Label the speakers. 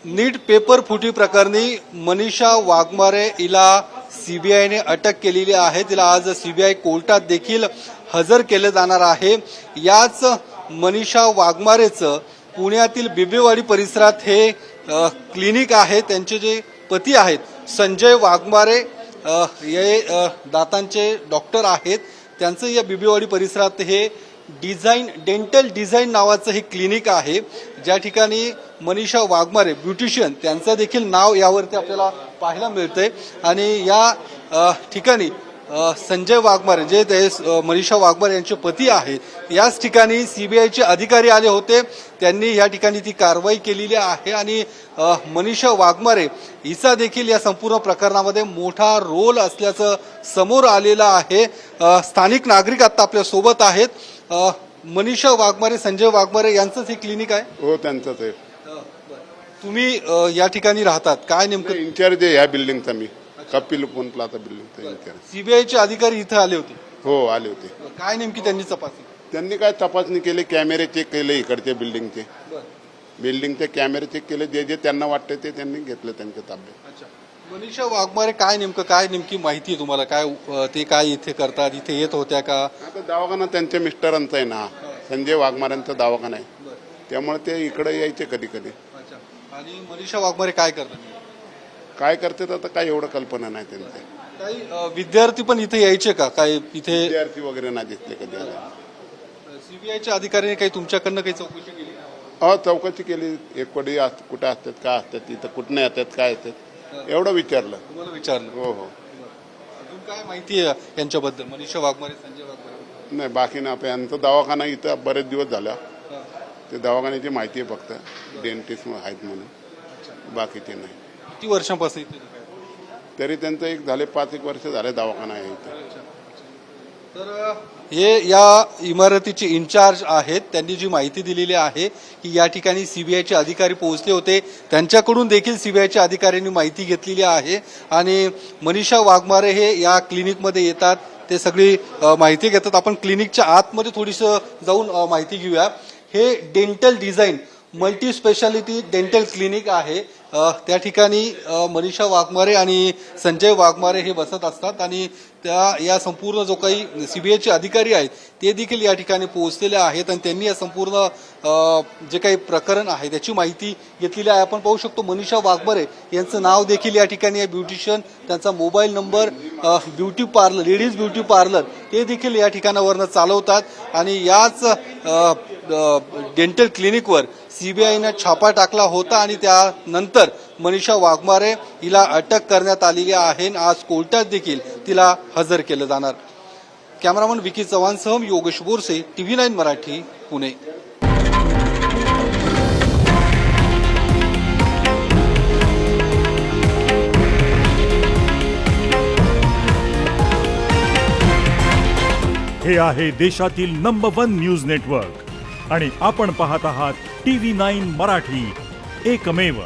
Speaker 1: नीट paper फुटी प्रकरणी मनीषा वाघमारे हिला सीबीआयने अटक केलेली आहे। तिला आज सीबीआय कोर्टात देखील हजर केले जाणार आहे। याच मनीषा वाघमारेचं पुण्यातील बिबवेवाडी परिसरात हे क्लिनिक आहे। त्यांचे जे पती आहेत संजय वाघमारे हे दातांचे डॉक्टर आहेत। त्यांचं या बिबवेवाडी परिसरात हे डेंटल डिझाइन नावाचं हे क्लिनिक आहे, ज्या ठिकाणी मनीषा वाघमारे ब्युटिशियन त्यांचं देखील नाव यावरती आपल्याला पाहायला मिळतंय। आणि या ठिकाणी संजय वाघमारे जे ते मनीषा वाघमारे यांचे पती आहेत, याच ठिकाणी सीबीआयचे अधिकारी आले होते। त्यांनी या ठिकाणी ती कारवाई केलेली आहे आणि मनीषा वाघमारे हिचा देखील या संपूर्ण प्रकरणामध्ये मोठा रोल असल्याचं समोर आलेलं आहे। स्थानिक नागरिक आता आपल्या सोबत आहेत। मनीषा वाघमारे संजय वाघमारे यांचंच हे क्लिनिक आहे?
Speaker 2: हो, त्यांचंच आहे।
Speaker 1: तुम्ही या ठिकाणी राहतात, काय नेमकं?
Speaker 2: इंचार्ज आहे या बिल्डिंगचा मी, कपिल पोन प्लाझा बिल्डिंगचा इंचार्ज।
Speaker 1: सीबीआयचे अधिकारी इथे आले होते?
Speaker 2: हो, आले होते।
Speaker 1: काय नेमकी त्यांनी तपासणी?
Speaker 2: त्यांनी काय तपासणी केली, कॅमेरे चेक केले इकडचे बिल्डिंगचे कॅमेरे चेक केले, जे जे त्यांना वाटते ते त्यांनी घेतलं त्यांच्या ताब्यात।
Speaker 1: अच्छा, मनीषा वाघमारे काय नेमकी माहिती आहे तुम्हाला? काय ते काय इथे करतात, इथे येत होत्या का?
Speaker 2: आता दवाखाना त्यांच्या मिस्टरांचा आहे ना, संजय वाघमारेंचा दवाखाना आहे, त्यामुळे ते इकडे यायचे कधी कधी।
Speaker 1: आणि मनीषा वाघमारे काय करतात?
Speaker 2: काय करतात आता काय एवढं कल्पना नाही त्यांचं।
Speaker 1: काही विद्यार्थी पण इथे यायचे का? काय इथे
Speaker 2: विद्यार्थी वगैरे नाही दिसले कधी आले।
Speaker 1: सीबीआयच्या अधिकाऱ्याने काही तुमच्याकडनं काही चौकशी केली?
Speaker 2: चौकशी केली, एक कोणी कुठे असतात, काय असतात, इथं कुठं येतात, काय येतात, एवढं विचारलं।
Speaker 1: तुम्हाला विचारलं?
Speaker 2: हो हो।
Speaker 1: अजून काय माहिती आहे यांच्याबद्दल, मनीषा वाघमारे संजय वाघमारे?
Speaker 2: नाही, बाकी ना आपल्या यांचा दवाखाना इथं बरेच दिवस झाला, ते दवाखान्याची माहिती आहे फक्त, डेंटिस्ट आहेत म्हणून, बाकीचे नाही।
Speaker 1: किती वर्षांपासून इथे?
Speaker 2: तरी त्यांचं एक 5-1 वर्ष झाले दवाखाना आहे इथं।
Speaker 1: तर हे या इमारतीचे इन्चार्ज आहेत, त्यांनी जी माहिती दिलेली आहे की या ठिकाणी सीबीआयचे अधिकारी पोहोचले होते, त्यांच्याकडून देखील सीबीआयच्या अधिकाऱ्यांनी माहिती घेतलेली आहे। आणि मनीषा वाघमारे हे या क्लिनिकमध्ये येतात, ते सगळी माहिती घेतात। आपण क्लिनिकच्या आतमध्ये थोडीसं जाऊन माहिती घेऊया। हे dental design multi speciality dental clinic आहे। त्या ठिकाणी मनीषा वाघमारे आणि संजय वाघमारे हे बसत असतात आणि या संपूर्ण जो काही सीबीआयचे अधिकारी आहेत ते देखील या ठिकाणी पोहोचलेले आहेत आणि त्यांनी या संपूर्ण जे काही प्रकरण आहे त्याची माहिती घेतलेली आहे। आपण पाहू शकतो मनीषा वाघमारे यांचं नाव देखील या ठिकाणी आहे, ब्युटिशियन, त्यांचा mobile number, beauty parlour, ladies beauty parlour ते देखील या ठिकाणावरनं चालवतात। आणि याच डेंटल क्लिनिकवर सीबीआयने छापा टाकला होता आणि त्यानंतर मनीषा वाघमारे हिला अटक करण्यात आलेली आहे। आज कोर्टात देखील तिला हजर केलं जाणार। कॅमेरामन विकी चव्हाणसह योगेश बोरसे, TV9 मराठी, पुणे।
Speaker 3: हे आहे देशातील नंबर 1 न्यूज नेटवर्क आणि आपण पाहत आहात TV9 मराठी, एकमेव।